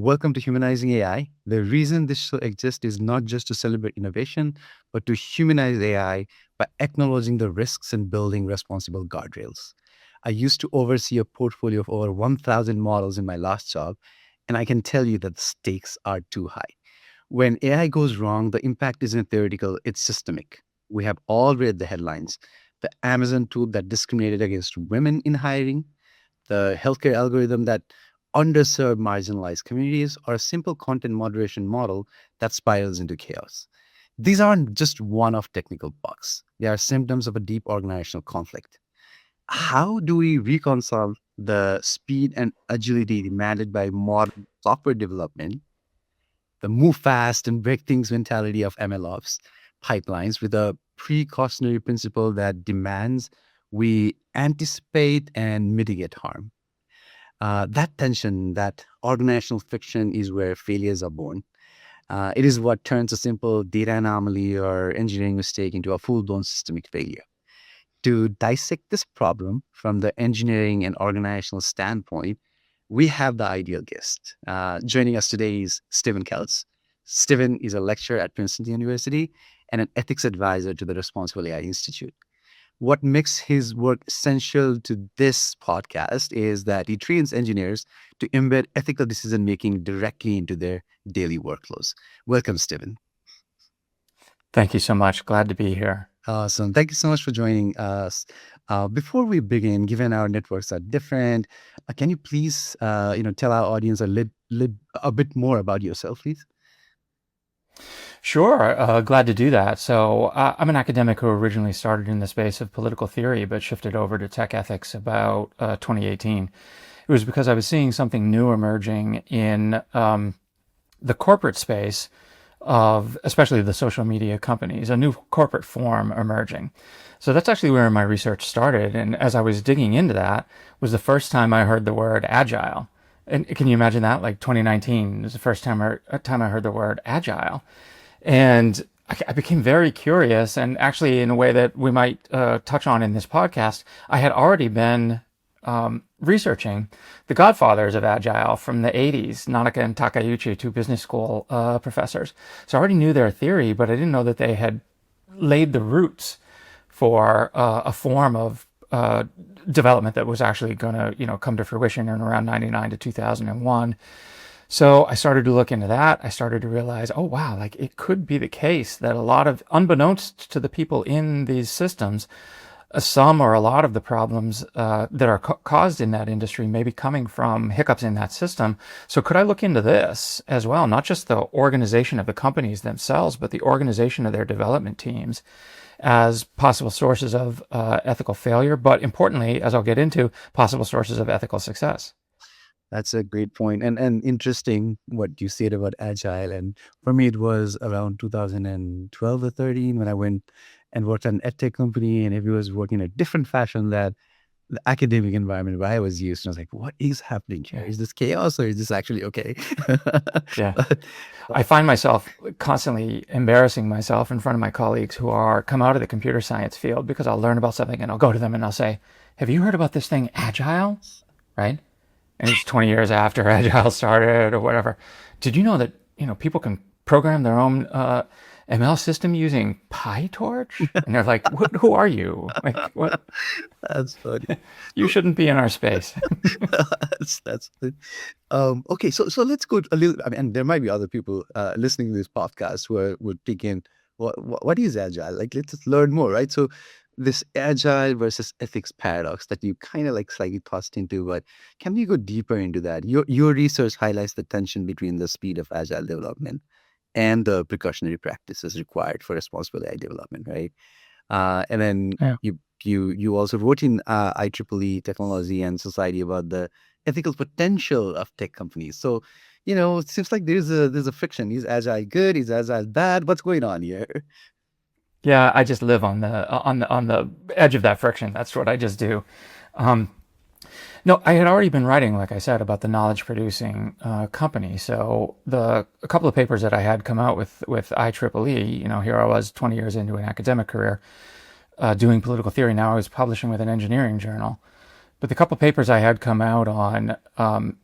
welcome to Humanizing AI. The reason this show exists is not just to celebrate innovation, but to humanize AI by acknowledging the risks and building responsible guardrails. I used to oversee a portfolio of over 1,000 models in my last job, and I can tell you that the stakes are too high. When AI goes wrong, the impact isn't theoretical, it's systemic. We have all read the headlines. The Amazon tool that discriminated against women in hiring, the healthcare algorithm that underserved marginalized communities, or a simple content moderation model that spirals into chaos. These aren't just one off technical bugs, they are symptoms of a deep organizational conflict. How do we reconcile the speed and agility demanded by modern software development, the move fast and break things mentality of MLOps pipelines, with a precautionary principle that demands we anticipate and mitigate harm? That tension, that organizational friction is where failures are born. It is what turns a simple data anomaly or engineering mistake into a full blown systemic failure. To dissect this problem from the engineering and organizational standpoint, we have the ideal guest. Joining us today is Stephen Kelts. Stephen is a lecturer at Princeton University and an ethics advisor to the Responsible AI Institute. What makes his work essential to this podcast is that he trains engineers to embed ethical decision making directly into their daily workflows. Welcome, Stephen. Thank you so much. Glad to be here. Awesome. Thank you so much for joining us. Before we begin, given our networks are different, can you please, tell our audience a bit more about yourself, please? Sure, glad to do that. So I'm an academic who originally started in the space of political theory, but shifted over to tech ethics about 2018. It was because I was seeing something new emerging in the corporate space of especially the social media companies, a new corporate form emerging. So that's actually where my research started. And as I was digging into that, was the first time I heard the word agile. And can you imagine that? Like 2019 was the first time I heard the word agile. And I became very curious. And actually, in a way that we might touch on in this podcast, I had already been researching the godfathers of Agile from the 80s, Nanaka and Takeuchi, two business school professors. So I already knew their theory, but I didn't know that they had laid the roots for a form of development that was actually going to, come to fruition in around 99 to 2001. So I started to look into that. I started to realize, oh, wow, like it could be the case that a lot of, unbeknownst to the people in these systems, some or a lot of the problems that are caused in that industry may be coming from hiccups in that system. So could I look into this as well? Not just the organization of the companies themselves, but the organization of their development teams as possible sources of ethical failure, but importantly, as I'll get into, possible sources of ethical success. That's a great point, and interesting what you said about agile. And for me, it was around 2012 or 13 when I went and worked at an edtech company, and everyone was working in a different fashion that the academic environment where I was used. And I was like, "What is happening here? Is this chaos or is this actually okay?" Yeah. I find myself constantly embarrassing myself in front of my colleagues who are come out of the computer science field, because I'll learn about something and I'll go to them and I'll say, "Have you heard about this thing, agile?" Right? And it's 20 years after Agile started or whatever. Did you know that, people can program their own ML system using PyTorch? And they're like, who are you? Like, what? That's funny. You shouldn't be in our space. That's good. Okay, so let's go a little. I mean, and there might be other people listening to this podcast who would think in what is agile? Like, let's just learn more, right? So this agile versus ethics paradox that you kind of like slightly tossed into, but can we go deeper into that? Your research highlights the tension between the speed of agile development and the precautionary practices required for responsible AI development, right? And then Yeah. you also wrote in IEEE Technology and Society about the ethical potential of tech companies. So, it seems like there's a friction. Is agile good? Is agile bad? What's going on here? Yeah, I just live on the edge of that friction. That's what I just do. Um, no, I had already been writing, like I said, about the knowledge producing company. So a couple of papers that I had come out with IEEE, here I was 20 years into an academic career doing political theory. Now I was publishing with an engineering journal. But the couple papers I had come out on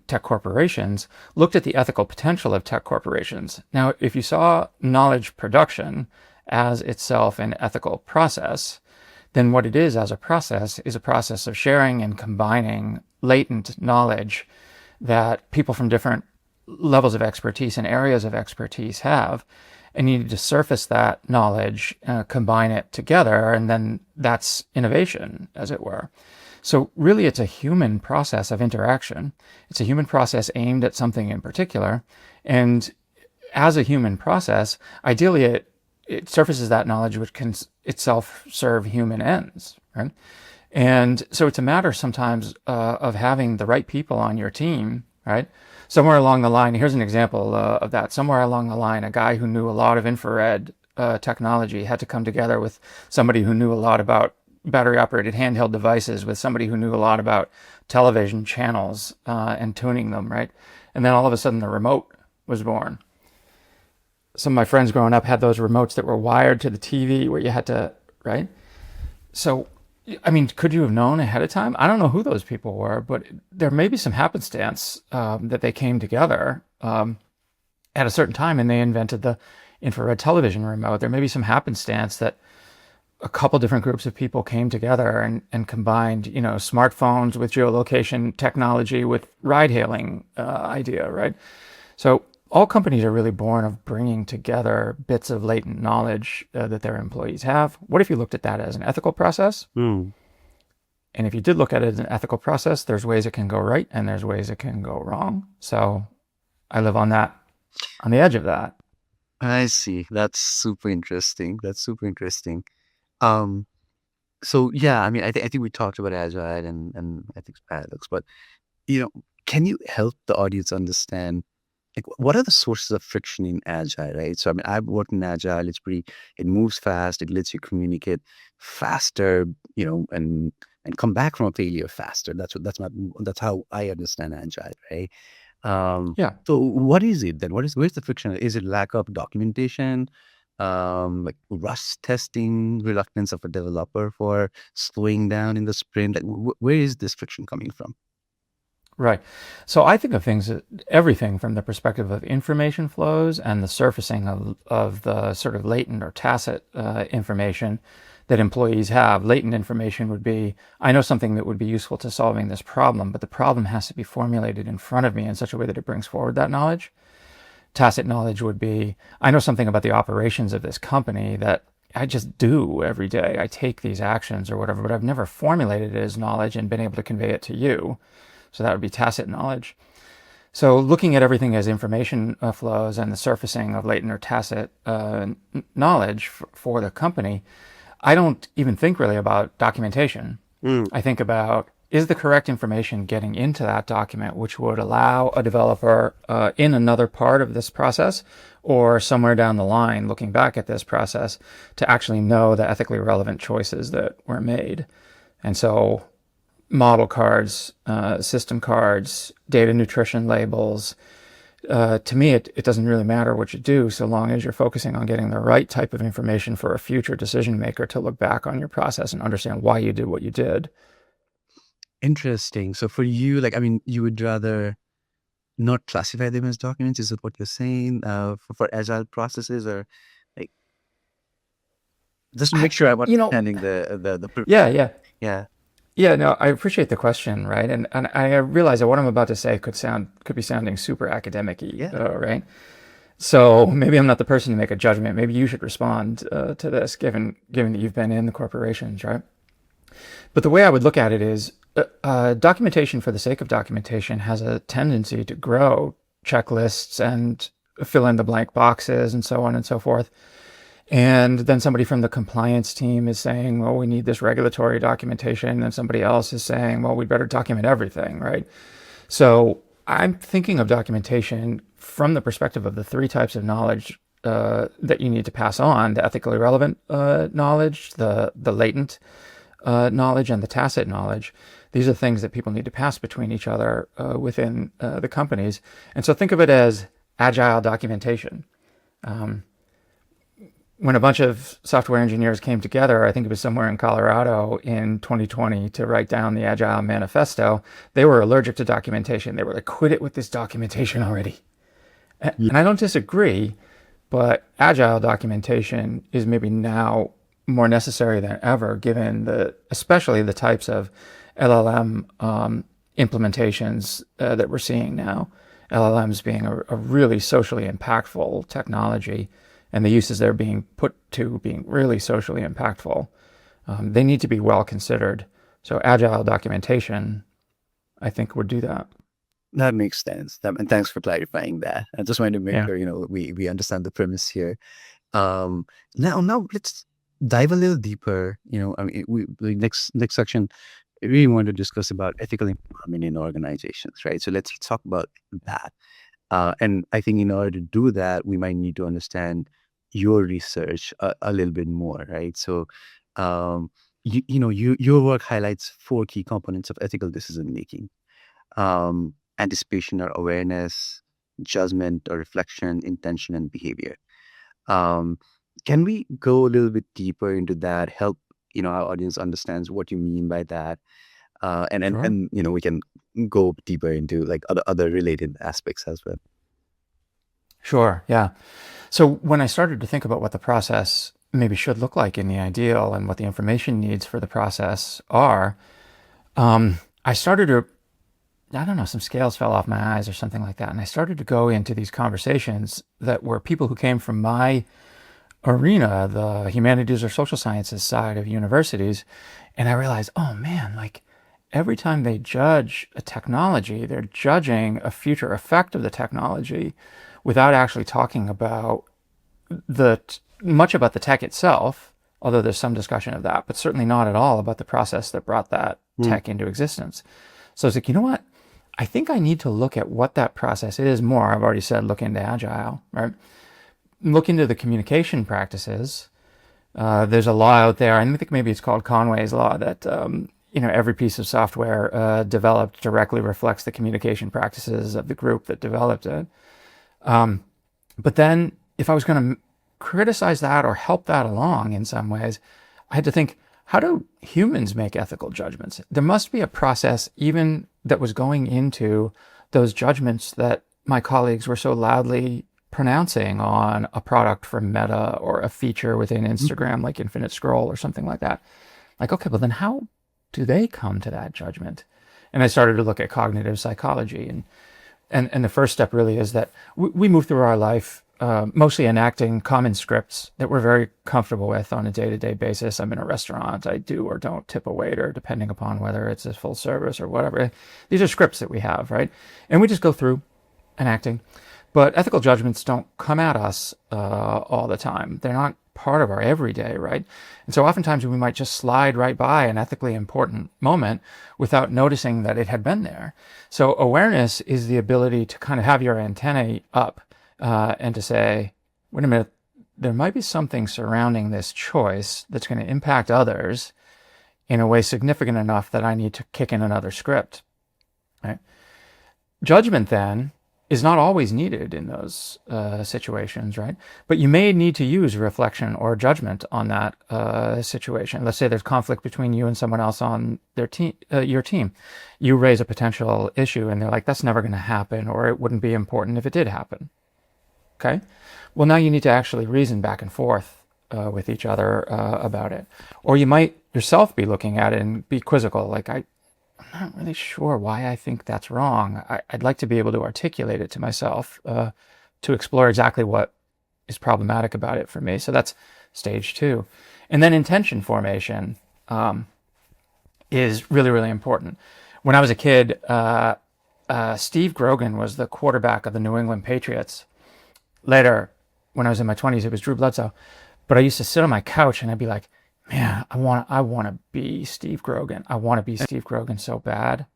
tech corporations looked at the ethical potential of tech corporations. Now, if you saw knowledge production as itself an ethical process, then what it is as a process is a process of sharing and combining latent knowledge that people from different levels of expertise and areas of expertise have. And you need to surface that knowledge, combine it together, and then that's innovation, as it were. So really, it's a human process of interaction. It's a human process aimed at something in particular. And as a human process, ideally, it surfaces that knowledge which can itself serve human ends, right? And so it's a matter sometimes of having the right people on your team, right? Somewhere along the line, here's an example of that. Somewhere along the line, a guy who knew a lot of infrared technology had to come together with somebody who knew a lot about battery operated handheld devices, with somebody who knew a lot about television channels and tuning them, right? And then all of a sudden the remote was born. Some of my friends growing up had those remotes that were wired to the TV where you had to, right? So, I mean, could you have known ahead of time? I don't know who those people were, but there may be some happenstance that they came together at a certain time and they invented the infrared television remote. There may be some happenstance that a couple different groups of people came together and combined, smartphones with geolocation technology with ride hailing idea, right? So all companies are really born of bringing together bits of latent knowledge that their employees have. What if you looked at that as an ethical process? Mm. And if you did look at it as an ethical process, there's ways it can go right and there's ways it can go wrong. So I live on the edge of that. I see. That's super interesting. That's super interesting. Um, so yeah, I mean, I think we talked about agile and ethics paradox, but can you help the audience understand like what are the sources of friction in agile, right? So I mean, I've worked in agile. It moves fast. It lets you communicate faster, and come back from a failure faster. That's how I understand agile, right? Um, Yeah. so what is it then? Where's the friction? Is it lack of documentation? Like rust testing, reluctance of a developer for slowing down in the sprint? Like, where is this friction coming from? Right. So I think of everything from the perspective of information flows and the surfacing of the sort of latent or tacit information that employees have. Latent information would be, I know something that would be useful to solving this problem, but the problem has to be formulated in front of me in such a way that it brings forward that knowledge. Tacit knowledge would be, I know something about the operations of this company that I just do every day. I take these actions or whatever, but I've never formulated it as knowledge and been able to convey it to you. So that would be tacit knowledge. So looking at everything as information flows and the surfacing of latent or tacit knowledge for the company, I don't even think really about documentation. Mm. I think about, is the correct information getting into that document, which would allow a developer in another part of this process or somewhere down the line looking back at this process to actually know the ethically relevant choices that were made. And so model cards, system cards, data nutrition labels. To me, it doesn't really matter what you do so long as you're focusing on getting the right type of information for a future decision maker to look back on your process and understand why you did what you did. Interesting. So for you, like, I mean, you would rather not classify them as documents? Is it what you're saying for agile processes, or like just to make sure I'm You know, understanding yeah, yeah. yeah. Yeah, no, I appreciate the question, right? And I realize that what I'm about to say could be sounding super academic-y, Yeah. right? So maybe I'm not the person to make a judgment. Maybe you should respond to this, given that you've been in the corporations, right? But the way I would look at it is documentation for the sake of documentation has a tendency to grow checklists and fill in the blank boxes and so on and so forth. And then somebody from the compliance team is saying, well, we need this regulatory documentation. And somebody else is saying, well, we better document everything, right? So I'm thinking of documentation from the perspective of the three types of knowledge that you need to pass on: the ethically relevant knowledge, the latent knowledge, and the tacit knowledge. These are things that people need to pass between each other within the companies. And so think of it as agile documentation. when a bunch of software engineers came together, I think it was somewhere in Colorado in 2020 to write down the Agile Manifesto, they were allergic to documentation. They were like, quit it with this documentation already. Yeah. And I don't disagree, but Agile documentation is maybe now more necessary than ever, given especially the types of LLM implementations that we're seeing now. LLMs being a really socially impactful technology, and the uses they're being put to being really socially impactful. They need to be well considered. So agile documentation, I think, would do that. That makes sense. And thanks for clarifying that. I just wanted to make Yeah. sure, we understand the premise here. Um, now let's dive a little deeper. I mean, the next section, we really want to discuss about ethical empowerment in organizations, right? So let's talk about that. And I think in order to do that, we might need to understand your research a little bit more, right? So, your work highlights four key components of ethical decision making: anticipation or awareness, judgment or reflection, intention, and behavior. Um, can we go a little bit deeper into that? Help our audience understands what you mean by that, Sure. we can go deeper into like other related aspects as well. Sure. Yeah. So when I started to think about what the process maybe should look like in the ideal and what the information needs for the process are, I started to, I don't know, some scales fell off my eyes or something like that. And I started to go into these conversations that were people who came from my arena, the humanities or social sciences side of universities. And I realized, oh man, like every time they judge a technology, they're judging a future effect of the technology without actually talking about the much about the tech itself, although there's some discussion of that, but certainly not at all about the process that brought that Hmm. tech into existence. So it's like, you know what? I think I need to look at what that process is more. I've already said look into agile, right? Look into the communication practices. There's a law out there, and I think maybe it's called Conway's law, that every piece of software developed directly reflects the communication practices of the group that developed it. But then, if I was going to criticize that or help that along in some ways, I had to think, how do humans make ethical judgments? There must be a process even that was going into those judgments that my colleagues were so loudly pronouncing on a product from Meta or a feature within Instagram like Infinite Scroll or something like that. Like, okay, well, then how do they come to that judgment? And I started to look at cognitive psychology. And the first step really is that we move through our life mostly enacting common scripts that we're very comfortable with on a day-to-day basis. I'm in a restaurant, I do or don't tip a waiter, depending upon whether it's a full service or whatever. These are scripts that we have, right? And we just go through enacting. But ethical judgments don't come at us all the time. They're not part of our everyday, right? And so oftentimes we might just slide right by an ethically important moment without noticing that it had been there. So awareness is the ability to kind of have your antennae up and to say, wait a minute, there might be something surrounding this choice that's going to impact others in a way significant enough that I need to kick in another script. Right? Judgment then is not always needed in those situations, right? But you may need to use reflection or judgment on that situation. Let's say there's conflict between you and someone else on your team. You raise a potential issue, and they're like, "That's never going to happen," or "It wouldn't be important if it did happen." Okay. Well, now you need to actually reason back and forth with each other about it, or you might yourself be looking at it and be quizzical, like, I'm not really sure why I think that's wrong. I'd like to be able to articulate it to myself to explore exactly what is problematic about it for me. So that's stage two. And then intention formation is really, really important. When I was a kid, Steve Grogan was the quarterback of the New England Patriots. Later, when I was in my 20s, it was Drew Bledsoe. But I used to sit on my couch and I'd be like, man, I want to be Steve Grogan. I want to be Steve Grogan so bad,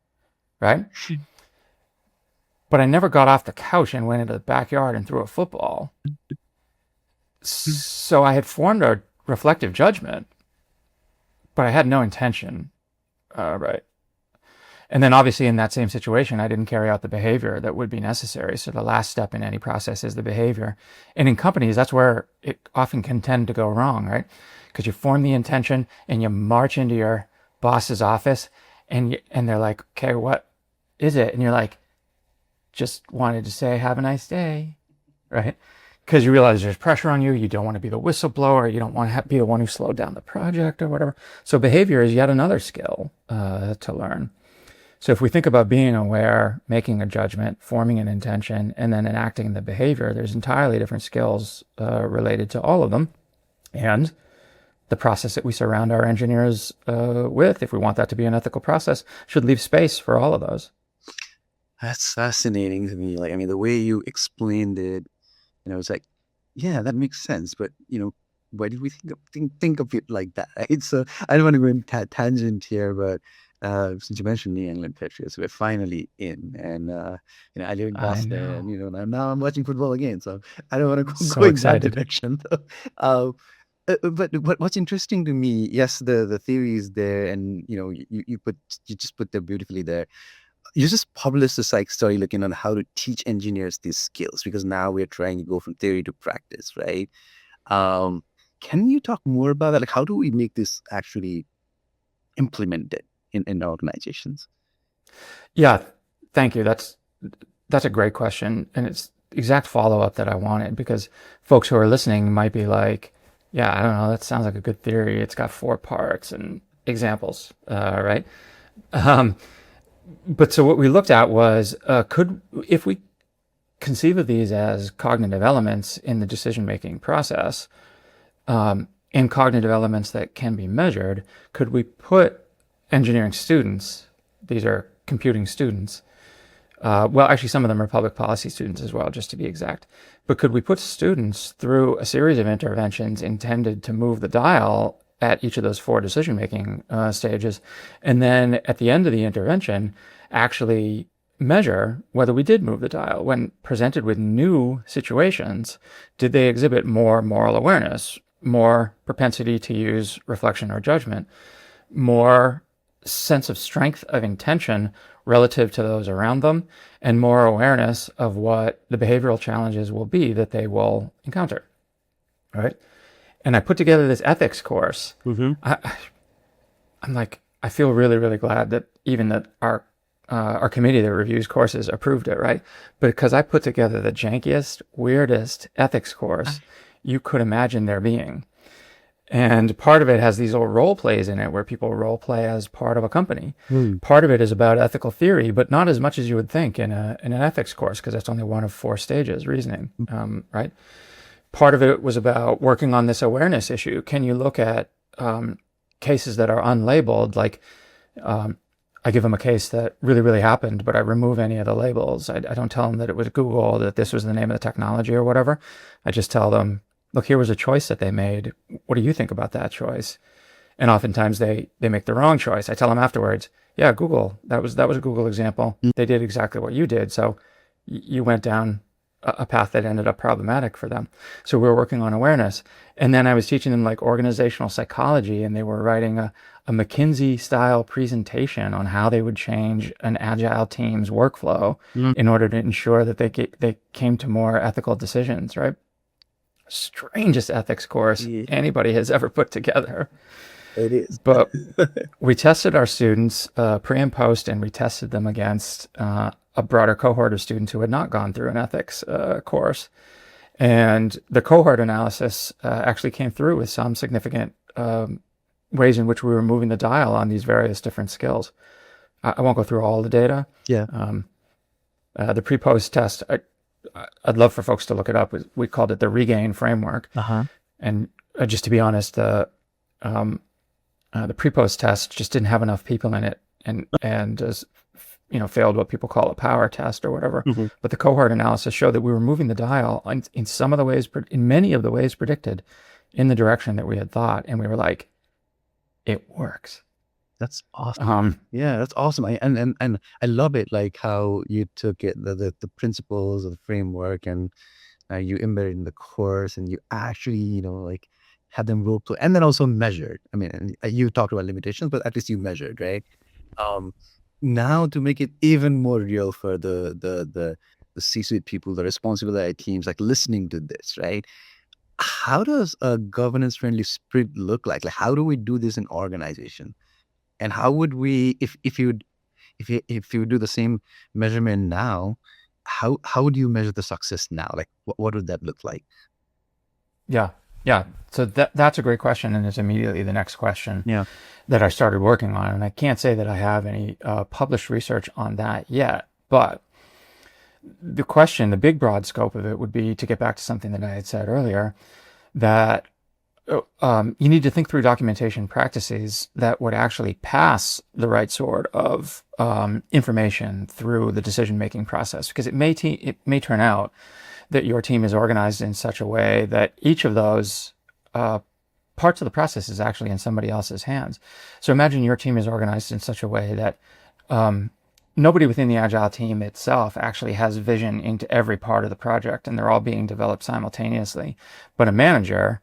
right? But I never got off the couch and went into the backyard and threw a football. So I had formed a reflective judgment, but I had no intention, right? And then obviously in that same situation, I didn't carry out the behavior that would be necessary. So the last step in any process is the behavior. And in companies, that's where it often can tend to go wrong, right? Because you form the intention and you march into your boss's office and they're like, okay, what is it? And you're like, just wanted to say, have a nice day, right? Because you realize there's pressure on you. You don't want to be the whistleblower. You don't want to be the one who slowed down the project or whatever. So behavior is yet another skill to learn. So if we think about being aware, making a judgment, forming an intention, and then enacting the behavior, there's entirely different skills related to all of them. And the process that we surround our engineers with, if we want that to be an ethical process, should leave space for all of those. That's fascinating to me. Like, I mean, the way you explained it, it's like, yeah, that makes sense. But, why did we think of it like that? Right? So I don't want to go in tangent here, but since you mentioned New England Patriots, we're finally in, and I live in I Boston, know. and now I'm watching football again, so I don't want to go So in that excited. direction. Though. But what's interesting to me, yes, the theory is there, and you just put them beautifully there. You just published a psych study looking on how to teach engineers these skills because now we're trying to go from theory to practice, right? Um, can you talk more about that? Like, how do we make this actually implemented in organizations? Yeah, thank you. That's a great question, and it's the exact follow up that I wanted because folks who are listening might be like, "Yeah, I don't know. That sounds like a good theory. It's got four parts and examples, right?" Um, but so what we looked at was could if we conceive of these as cognitive elements in the decision making process, and cognitive elements that can be measured, could we put engineering students, these are computing students, well, actually, some of them are public policy students as well, just to be exact. But could we put students through a series of interventions intended to move the dial at each of those four decision making stages? And then at the end of the intervention, actually measure whether we did move the dial. When presented with new situations, did they exhibit more moral awareness, more propensity to use reflection or judgment, more sense of strength of intention relative to those around them, and more awareness of what the behavioral challenges will be that they will encounter. Right. And I put together this ethics course. Mm-hmm. I'm like, I feel really, really glad that even that our committee that reviews courses approved it, right? But because I put together the jankiest, weirdest ethics course you could imagine there being. And part of it has these little role plays in it where people role play as part of a company. Mm. Part of it is about ethical theory, but not as much as you would think in an ethics course, because that's only one of four stages, reasoning, right? Part of it was about working on this awareness issue. Can you look at cases that are unlabeled? Like, I give them a case that really, really happened, but I remove any of the labels. I don't tell them that it was Google, that this was the name of the technology or whatever. I just tell them, look, here was a choice that they made. What do you think about that choice? And oftentimes they make the wrong choice. I tell them afterwards, yeah, Google, that was a Google example. They did exactly what you did. So you went down a path that ended up problematic for them. So we were working on awareness. And then I was teaching them like organizational psychology, and they were writing a McKinsey style presentation on how they would change an agile team's workflow Mm. in order to ensure that they came to more ethical decisions, right? Strangest ethics course Yeah, anybody has ever put together. it is. But we tested our students pre and post, and we tested them against a broader cohort of students who had not gone through an ethics course. And the cohort analysis actually came through with some significant ways in which we were moving the dial on these various different skills. I won't go through all the data. Yeah. The pre-post test, I'd love for folks to look it up. We called it the Regain framework. Uh-huh. And just to be honest, the pre-post test just didn't have enough people in it, and failed what people call a power test or whatever. Mm-hmm. But the cohort analysis showed that we were moving the dial in some of the ways, in many of the ways predicted, in the direction that we had thought, and we were like, it works. That's awesome. Yeah, that's awesome. And I love it, like how you took it, the principles of the framework, and you embedded in the course, and you actually, like had them role play, and then also measured. I mean, and you talked about limitations, but at least you measured, right? Um, now to make it even more real for the C-suite people, the responsible AI teams, like listening to this, right? How does a governance-friendly sprint look like? Like, how do we do this in organization? And how would we, if you do the same measurement now, how would you measure the success now? Like, what would that look like? Yeah, yeah. So that's a great question, and it's immediately the next question Yeah. that I started working on. And I can't say that I have any published research on that yet, but the question, the big broad scope of it would be to get back to something that I had said earlier, that you need to think through documentation practices that would actually pass the right sort of information through the decision making process, because it may turn out that your team is organized in such a way that each of those uh, parts of the process is actually in somebody else's hands. So imagine your team is organized in such a way that um, nobody within the agile team itself actually has vision into every part of the project, and they're all being developed simultaneously. But a manager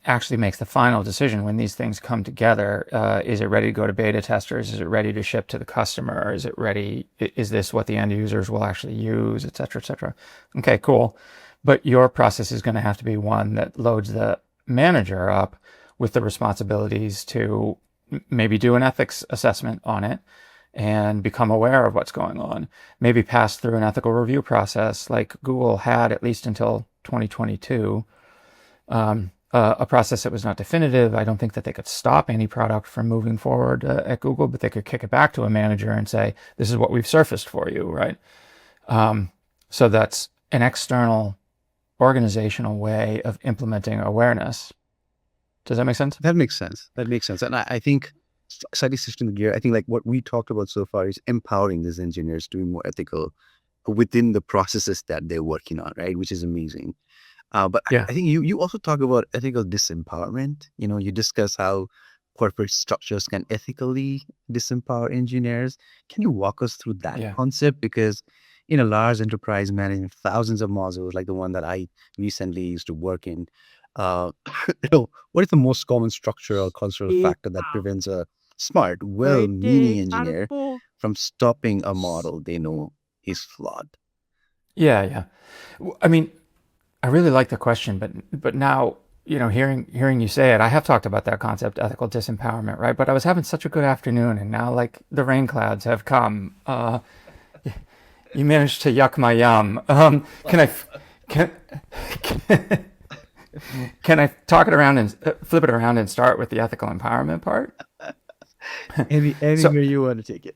actually makes the final decision when these things come together. Is it ready to go to beta testers? Is it ready to ship to the customer? Is it ready? Is this what the end users will actually use, et cetera, et cetera? Okay, cool. But your process is going to have to be one that loads the manager up with the responsibilities to maybe do an ethics assessment on it and become aware of what's going on. Maybe pass through an ethical review process like Google had at least until 2022, a process that was not definitive. I don't think that they could stop any product from moving forward at Google, but they could kick it back to a manager and say, this is what we've surfaced for you, right? So that's an external organizational way of implementing awareness. Does that make sense? That makes sense. That makes sense. And I think slightly shifting the gear, I think like what we talked about so far is empowering these engineers to be more ethical within the processes that they're working on, right? Which is amazing. But Yeah. I think you also talk about ethical disempowerment. You know, you discuss how corporate structures can ethically disempower engineers. Can you walk us through that Yeah. concept? Because in a large enterprise managing thousands of modules, like the one that I recently used to work in, what is the most common structural cultural factor that prevents a smart, well-meaning engineer from stopping a model they know is flawed? Yeah. Yeah. I mean, I really like the question, but now, hearing you say it, I have talked about that concept, ethical disempowerment, right? But I was having such a good afternoon, and now like the rain clouds have come. You managed to yuck my yum. Can can, can I talk it around and flip it around and start with the ethical empowerment part? So Anywhere you want to take it.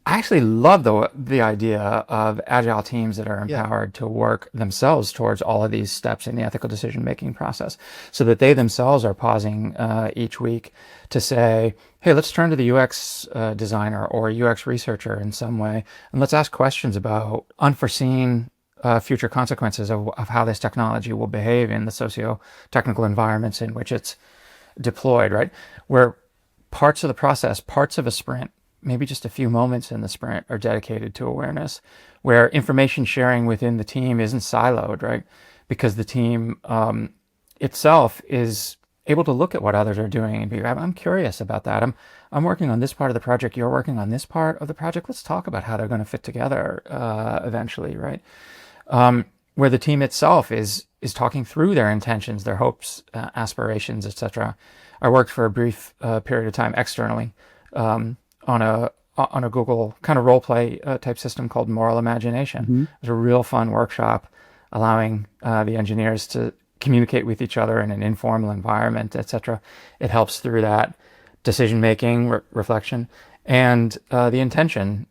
I actually love the idea of agile teams that are Yeah. empowered to work themselves towards all of these steps in the ethical decision making process, so that they themselves are pausing each week to say, "Hey, let's turn to the UX designer or UX researcher in some way, and let's ask questions about unforeseen." Future consequences of how this technology will behave in the socio-technical environments in which it's deployed, right? Where parts of the process, parts of a sprint, maybe just a few moments in the sprint are dedicated to awareness, where information sharing within the team isn't siloed, right? Because the team itself is able to look at what others are doing and be, I'm curious about that. I'm working on this part of the project. You're working on this part of the project. Let's talk about how they're going to fit together eventually, right? Where the team itself is talking through their intentions, their hopes, aspirations, etc. I worked for a brief period of time externally on a Google kind of role play type system called Moral Imagination. Mhm. It was a real fun workshop, allowing the engineers to communicate with each other in an informal environment, etc. It helps through that decision making, reflection, and the intention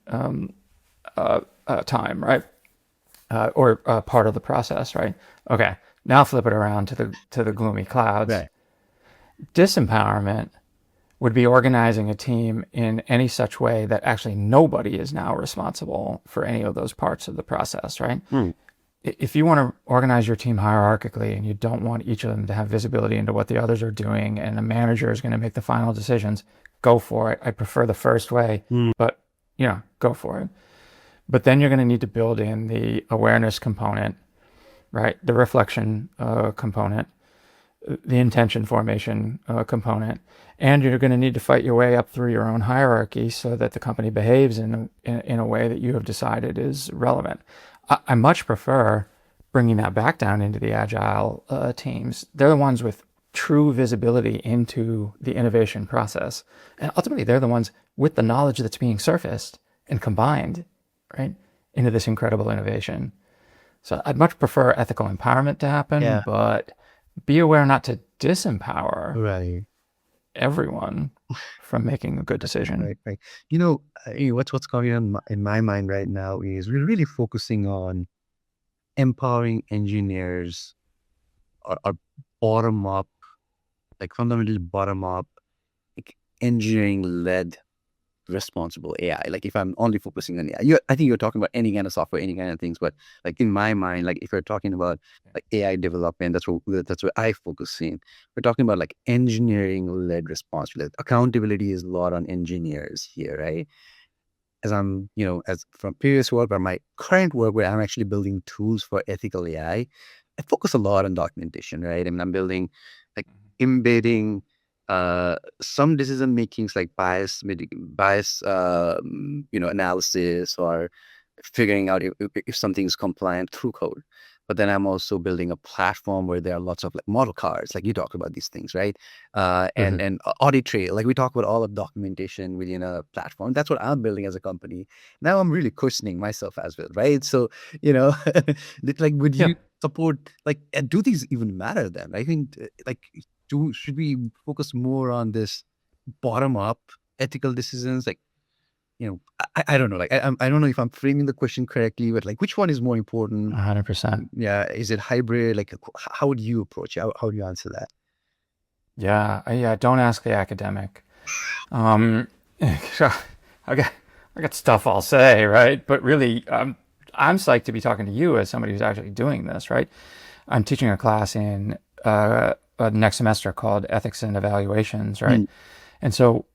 time, right? Or part of the process, right? Okay, now flip it around to the gloomy clouds. Right. Disempowerment would be organizing a team in any such way that actually nobody is now responsible for any of those parts of the process, right? Mm. If you want to organize your team hierarchically and you don't want each of them to have visibility into what the others are doing and the manager is going to make the final decisions, go for it. I prefer the first way, Mm. but go for it. But then you're going to need to build in the awareness component, right? The reflection component, the intention formation component, and you're going to need to fight your way up through your own hierarchy so that the company behaves in a way that you have decided is relevant. I much prefer bringing that back down into the agile teams. They're the ones with true visibility into the innovation process, and ultimately they're the ones with the knowledge that's being surfaced and combined, right, into this incredible innovation. So I'd much prefer ethical empowerment to happen, Yeah. but be aware not to disempower Right. everyone from making a good decision. Right. Right. What's going on in my mind right now is we're really focusing on empowering engineers or bottom up, like fundamentally bottom up, like engineering led responsible AI. Like if I'm only focusing on AI, I think you're talking about any kind of software, any kind of things. But like in my mind, like if you're talking about like AI development, that's what I focus in. We're talking about like engineering led responsibility. Accountability is a lot on engineers here, right? As I'm, as from previous work or my current work where I'm actually building tools for ethical I focus a lot on documentation, right? I mean, I'm building, like, embedding some decision makings like bias, analysis or figuring out if something is compliant through code. But then I'm also building a platform where there are lots of like model cards, like you talked about these things, right? And Mm-hmm. and audit trail, like we talk about all of documentation within a platform. That's what I'm building as a company. Now I'm really questioning myself as well, right? So, you know, like, would Yeah, you support, like, and do these even matter then? I think, like, should we focus more on this bottom up ethical decisions? Like, I don't know. Like, I don't know if I'm framing the question correctly, but like, which one is more important? 100%. Yeah, is it hybrid? Like, how would you approach it? How do you answer that? Yeah. Don't ask the academic. Um, I got I got stuff I'll say, right? But really, I'm psyched to be talking to you as somebody who's actually doing this, right? I'm teaching a class in next semester called Ethics and Evaluations, right? Hmm. And so,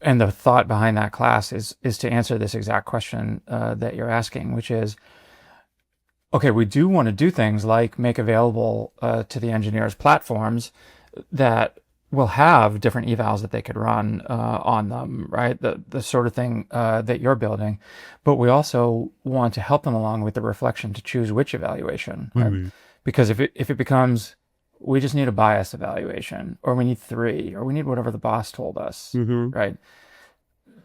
and the thought behind that class is to answer this exact question that you're asking, which is, okay, we do want to do things like make available to the engineers platforms that will have different evals that they could run on them, right? The sort of thing that you're building, but we also want to help them along with the reflection to choose which evaluation, right? Mhm. Because if it becomes we just need a bias evaluation, or we need three, or we need whatever the boss told us, Mhm. right?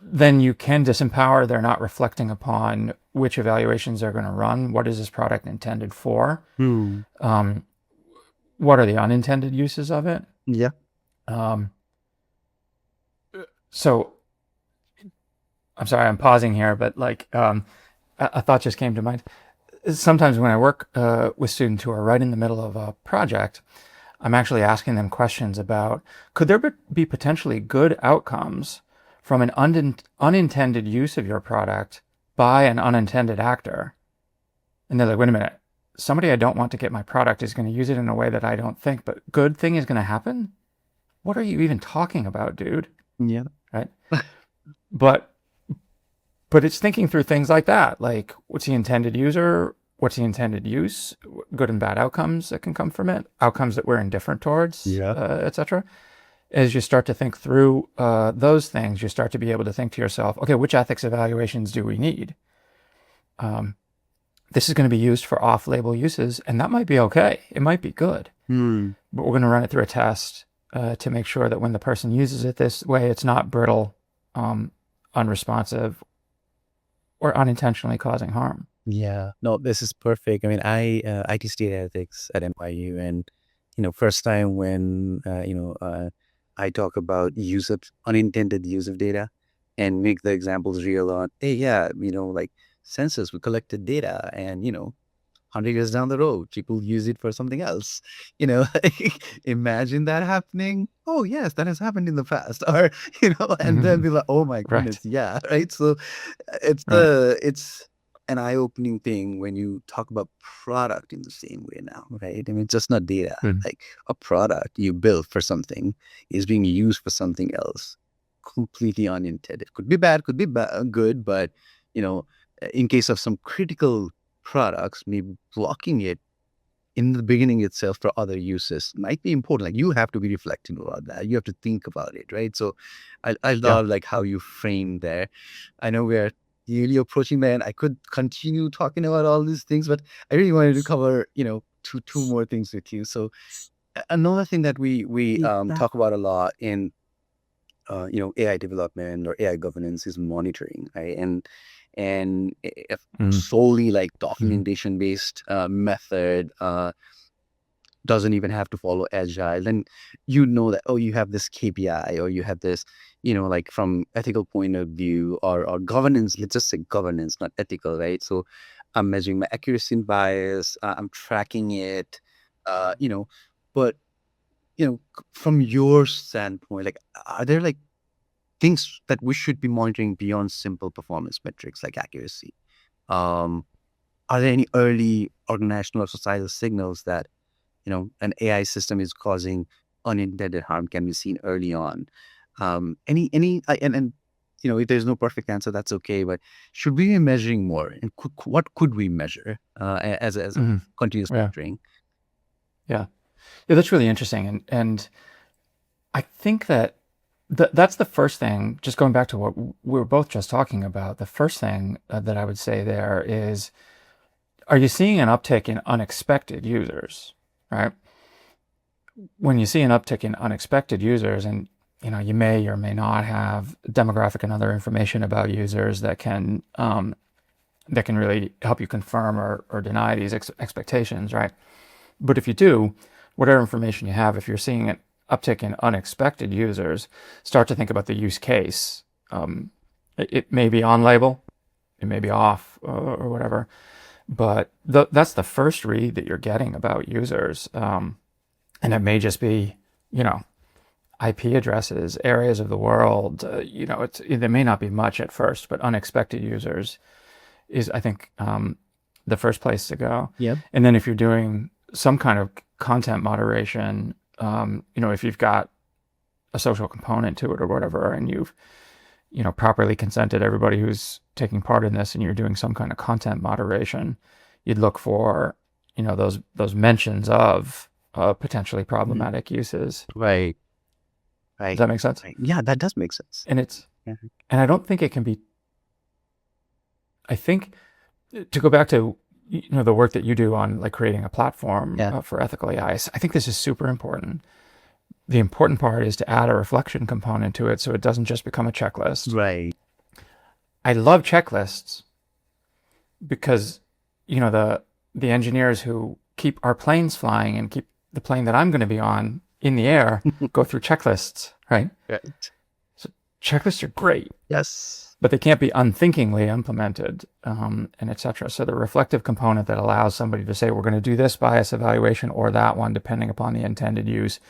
Then you can disempower. They're not reflecting upon which evaluations they're going to run. What is this product intended for? Hmm. Um, what are the unintended uses of it? Yeah. Um, so I'm sorry, I'm pausing here, but like a thought just came to mind. Sometimes when I work with students who are right in the middle of a project, I'm actually asking them questions about could there be potentially good outcomes from an unintended use of your product by an unintended actor? And they're like, wait a minute, somebody I don't want to get my product is going to use it in a way that I don't think, but good thing is going to happen? What are you even talking about, dude? Yeah. Right? But but it's thinking through things like that, like what's the intended user, what's the intended use, good and bad outcomes that can come from it, outcomes that we're indifferent towards, Yeah. etc. As you start to think through those things, you start to be able to think to yourself, okay, which ethics evaluations do we need? Um, this is going to be used for off-label uses, and that might be okay. It might be good, Hmm. but we're going to run it through a test to make sure that when the person uses it this way, it's not brittle, um, unresponsive, or unintentionally causing harm. Yeah. No, this is perfect. I mean, I teach data ethics at NYU, and first time when I talk about unintended use of data, and make the examples real on, hey, yeah, like census, we collected data, and 100 years down the road, people use it for something else. You know, imagine that happening. Oh, yes, that has happened in the past. Or, and then Mm-hmm. be like, oh my Right, goodness, yeah, right. So right. it's an eye-opening thing when you talk about product in the same way now, right? I mean, it's just not data. Good. Like a product you built for something is being used for something else, completely unintended. Could be bad, could be good, but in case of some critical products, maybe blocking it in the beginning itself for other uses might be important. Like you have to be reflecting about that. You have to think about it, right? So I Yeah. love like how you frame there. I know we're nearly approaching there, and I could continue talking about all these things, but I really wanted to cover, two more things with you. So another thing that we talk about a lot in AI development or AI governance is monitoring, right? And if Mm. solely like Mhm. documentation based method doesn't even have to follow agile, then you know that, oh, you have this KPI, or you have this, like from ethical point of view, or governance, let's just say governance, not ethical, right? So I'm measuring my accuracy and bias, I'm tracking it, uh, you know, but from your standpoint, like, are there like things that we should be monitoring beyond simple performance metrics like accuracy? Um, are there any early organizational or societal signals that an AI system is causing unintended harm can be seen early on? Any and if there's no perfect answer, that's okay. But should we be measuring more, and what could we measure as a Mhm. continuous Yeah. monitoring? Yeah. Yeah. That's really interesting. And I think that that's the first thing, just going back to what we were both just talking about. The first thing that I would say there is, are you seeing an uptick in unexpected users, right? When you see an uptick in unexpected users, and you may or may not have demographic and other information about users that can really help you confirm or deny these expectations, right? But if you do, whatever information you have, if you're seeing an uptick in unexpected users, start to think about the use case. It may be on label, it may be off, or whatever, but that's the first read that you're getting about users. And it may just be, you know, IP addresses, areas of the world. There may not be much at first, but unexpected users is, I think, the first place to go. Yep. And then if you're doing some kind of content moderation, if you've got a social component to it or whatever, and you've properly consented everybody who's taking part in this, and you're doing some kind of content moderation, you'd look for those mentions of potentially Mhm. problematic uses. Right. Does Right. that make sense? Right. Yeah, that does make sense. And it's Yeah. and I don't think it can be. I think, to go back to the work that you do on like creating a platform Yeah. for ethical AI, I think this is super important. The important part is to add a reflection component to it, so it doesn't just become a checklist. Right. I love checklists because the engineers who keep our planes flying and keep the plane that I'm going to be on in the air go through checklists, right? Right. So checklists are great, Yes. but they can't be unthinkingly implemented, and etc. So the reflective component that allows somebody to say, we're going to do this bias evaluation or that one, depending upon the intended use.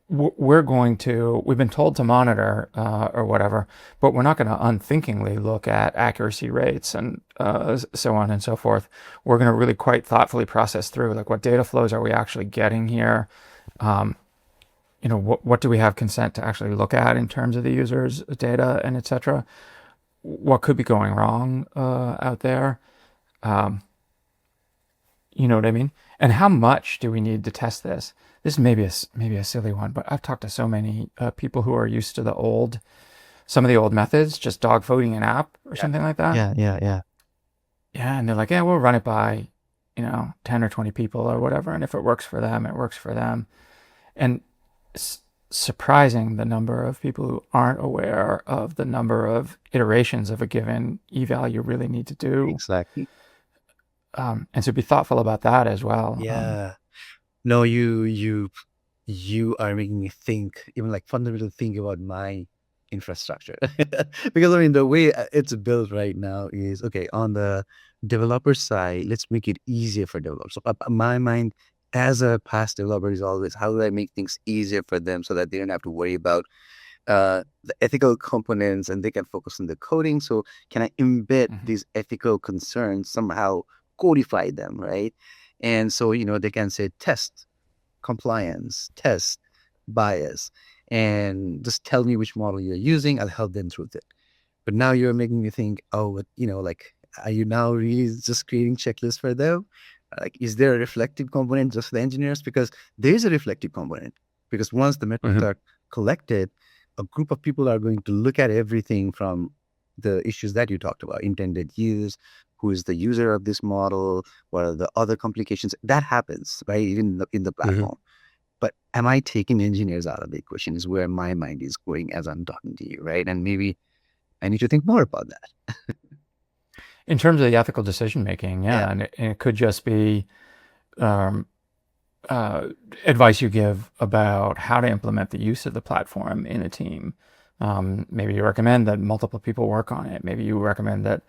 We've been told to monitor or whatever, but we're not going to unthinkingly look at accuracy rates and so on and so forth. We're going to really quite thoughtfully process through, like, what data flows are we actually getting here? Um, what do we have consent to actually look at in terms of the user's data and etc. What could be going wrong out there? Um, you know what I mean? And how much do we need to test this? This may be maybe a silly one, but I've talked to so many people who are used to some of the old methods, just dog voting an app or Yeah. something like that. Yeah. Yeah. Yeah. Yeah, and they're like, yeah, we'll run it by 10 or 20 people or whatever, and if it works for them, it works for them. And it's surprising the number of people who aren't aware of the number of iterations of a given eval you really need to do. Exactly. And so be thoughtful about that as well. Yeah. No, you are making me think, even like fundamentally think about my infrastructure. Because I mean, the way it's built right now is okay. On the developer side, let's make it easier for developers. So my mind as a past developer is always, how do I make things easier for them so that they don't have to worry about the ethical components, and they can focus on the coding? So can I embed Mhm. these ethical concerns, somehow codify them, right? And so, they can say test compliance, test bias, and just tell me which model you're using. I'll help them through it. But now you're making me think, oh, but, like, are you now really just creating checklists for them? Like, is there a reflective component just for the engineers? Because there is a reflective component. Because once the metrics Mhm. are collected, a group of people are going to look at everything from the issues that you talked about: intended use, who is the user of this model, what are the other complications. That happens, right? Even in the Mhm. platform. But am I taking engineers out of the equation is where my mind is going as I'm talking to you, right? And maybe I need to think more about that. In terms of the ethical decision making, Yeah. yeah, and it could just be um, uh, advice you give about how to implement the use of the platform in a team. Maybe you recommend that multiple people work on it. Maybe you recommend that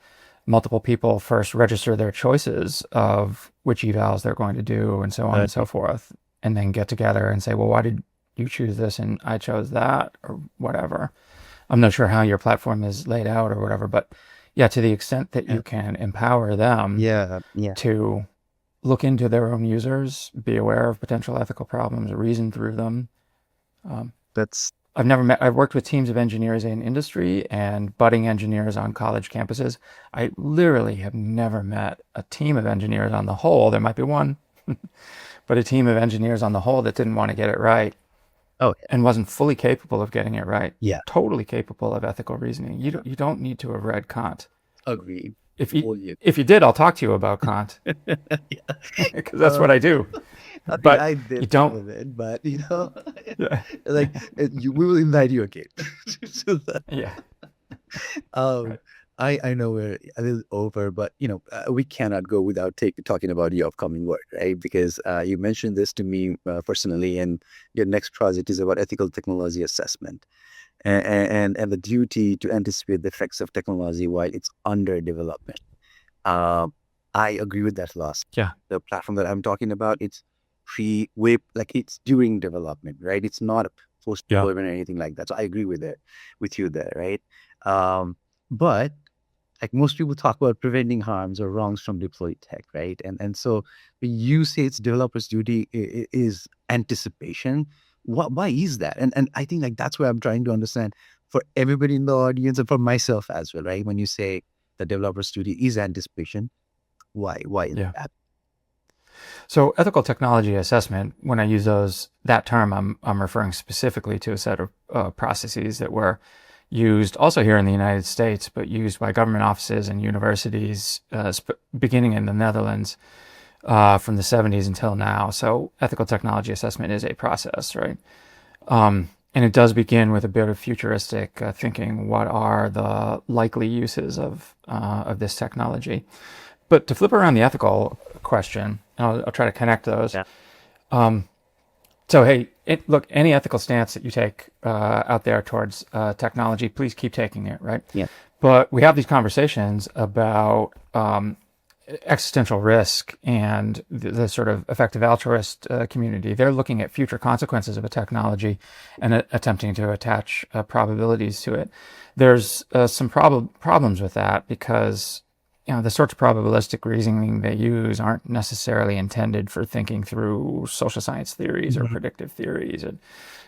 multiple people first register their choices of which evals they're going to do and so on and so Right. forth, and then get together and say, well, why did you choose this and I chose that, or whatever. I'm not sure how your platform is laid out or whatever, but yeah, to the extent that Yeah. you can empower them Yeah. Yeah. to look into their own users, be aware of potential ethical problems, reason through them. Um, That's I've worked with teams of engineers in industry and budding engineers on college campuses. I literally have never met a team of engineers on the whole. There might be one, but a team of engineers on the whole that didn't want to get it right oh and wasn't fully capable of getting it right. yeah. Totally capable of ethical reasoning. You don't need to have read Kant. Agreed. If you Fully if you did, I'll talk to you about Kant agree. Yeah. because that's what I do. I mean, But I you did some don't. of it, but Yeah, like we will invite you again. So that, yeah, um, right. I know we're a little over, but we cannot go without talking about your upcoming work, right? Because you mentioned this to me personally, and your next project is about ethical technology assessment and the duty to anticipate the effects of technology while it's under development. Um, I agree with that last. Yeah, The platform that I'm talking about, it's pre way like it's during development, right? It's not a post yeah, deployment or anything like that. So I agree with you there, right? But like most people talk about preventing harms or wrongs from deployed tech, right? And so when you say it's developers' duty is anticipation. Why is that? And I think like that's where I'm trying to understand for everybody in the audience and for myself as well, right? When you say the developer's duty is anticipation, why is yeah. that? So ethical technology assessment, when I use that term, I'm referring specifically to a set of processes that were used also here in the United States, but used by government offices and universities beginning in the Netherlands from the 70s until now. So ethical technology assessment is a process, right? And it does begin with a bit of futuristic thinking. What are the likely uses of this technology? But to flip around the ethical question, I'll try to connect those. Yeah. So, hey, look, any ethical stance that you take out there towards technology, please keep taking it, right? Yeah. But we have these conversations about existential risk and the sort of effective altruist community. They're looking at future consequences of a technology and attempting to attach probabilities to it. There's some problems with that because the sorts of probabilistic reasoning they use aren't necessarily intended for thinking through social science theories or Mhm. predictive theories. And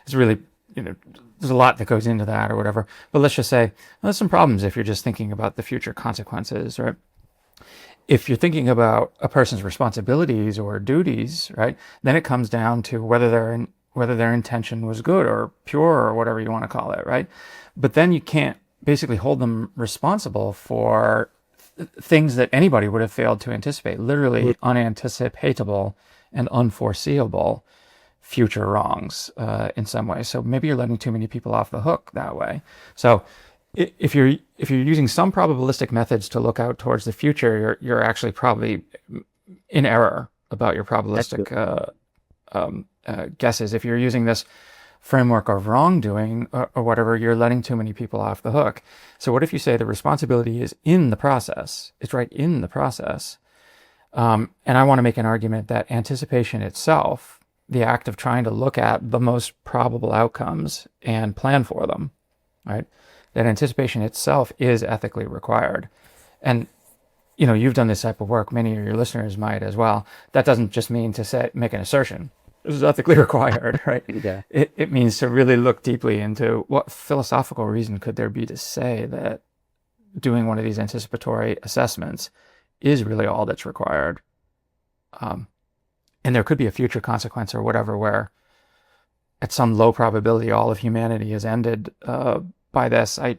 it's really, there's a lot that goes into that or whatever. But let's just say there's some problems if you're just thinking about the future consequences, right? If you're thinking about a person's responsibilities or duties, right, then it comes down to whether their intention was good or pure or whatever you want to call it, right? But then you can't basically hold them responsible for things that anybody would have failed to anticipate, literally unanticipatable and unforeseeable future wrongs in some way. So maybe you're letting too many people off the hook that way. So if you're using some probabilistic methods to look out towards the future, you're actually probably in error about your That's good. probabilistic guesses. If you're using this framework of wrongdoing or whatever, you're letting too many people off the hook. So what if you say the responsibility is in the process? It's right in the process. And I want to make an argument that anticipation itself, the act of trying to look at the most probable outcomes and plan for them, right? That anticipation itself is ethically required. And you've done this type of work. Many of your listeners might as well. That doesn't just mean to make an assertion. This is ethically required, right? Yeah. It means to really look deeply into what philosophical reason could there be to say that doing one of these anticipatory assessments is really all that's required. And there could be a future consequence or whatever where at some low probability all of humanity is ended by this. I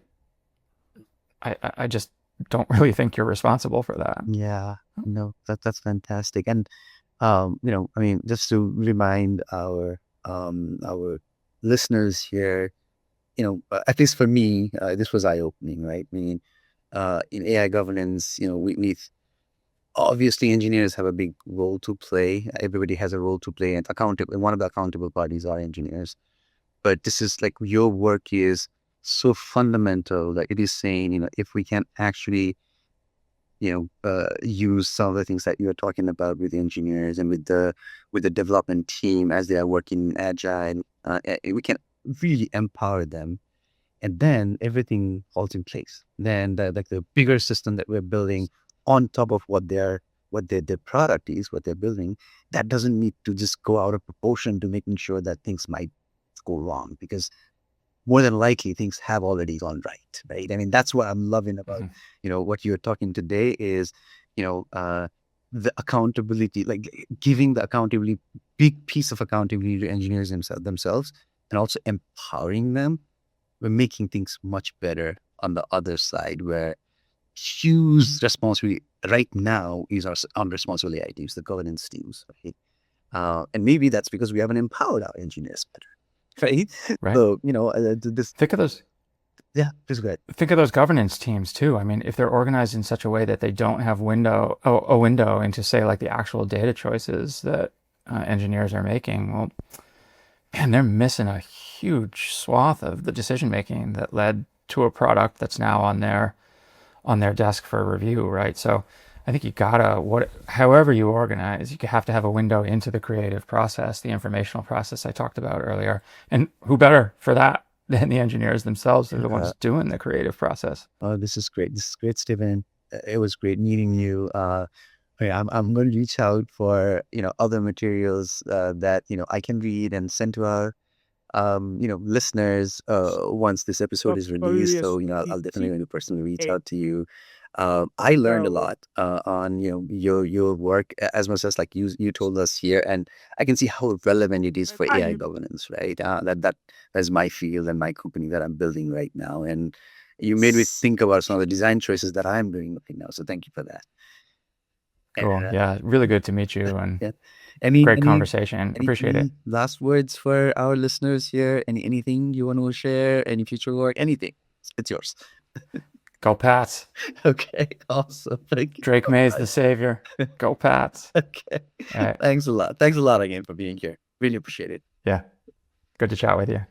just don't really think you're responsible for that. Yeah, no, that's fantastic. And I mean, just to remind our listeners here, at least for me, this was eye-opening, right? I mean, in AI governance, we obviously engineers have a big role to play. Everybody has a role to play, and one of the accountable parties are engineers. But this is like your work is so fundamental that it is saying, if we can actually use some of the things that you're talking about with engineers and with the development team as they are working in agile, we can really empower them, and then everything falls in place. Then the bigger system that we're building on top of what their product is, what they're building, that doesn't need to just go out of proportion to making sure that things might go wrong, because more than likely things have already gone right? I mean, that's what I'm loving about, Mm-hmm. what you're talking today is, the accountability, like giving the accountability, big piece of accountability to engineers themselves, and also empowering them. We're making things much better on the other side, where huge responsibility right now is on responsible AI teams, the governance teams, right? And maybe that's because we haven't empowered our engineers better, right? Right. So, this, Think of those yeah, please go ahead. think of those governance teams too. I mean, if they're organized in such a way that they don't have a window into, say, like the actual data choices that engineers are making, well, man, they're missing a huge swath of the decision making that led to a product that's now on their desk for review, right? So I think you gotta however you organize, you have to have a window into the creative process, the informational process I talked about earlier. And who better for that than the engineers themselves? They're the Uh, ones doing the creative process. oh, this is great. This is great, Stephen. It was great meeting you. Yeah, I'm going to reach out for other materials that I can read and send to our listeners once this episode is released. So I'll definitely going to personally reach out to you. I learned a lot on your work, as much as like you told us here, and I can see how relevant it is for AI governance, right? That's my field and my company that I'm building right now, and you made me think about some of the design choices that I'm doing right now. So thank you for that. And Cool. Yeah, really good to meet you and yeah, any great any conversation. any Appreciate it. any last words for our listeners here? Anything you want to share? Any future work? Anything? It's yours. Go Pats. Okay, awesome. Thank you Drake so May's the much. savior. Go Pats. Okay, All right. thanks a lot. Thanks a lot again for being here. Really appreciate it. Yeah. Good to chat with you.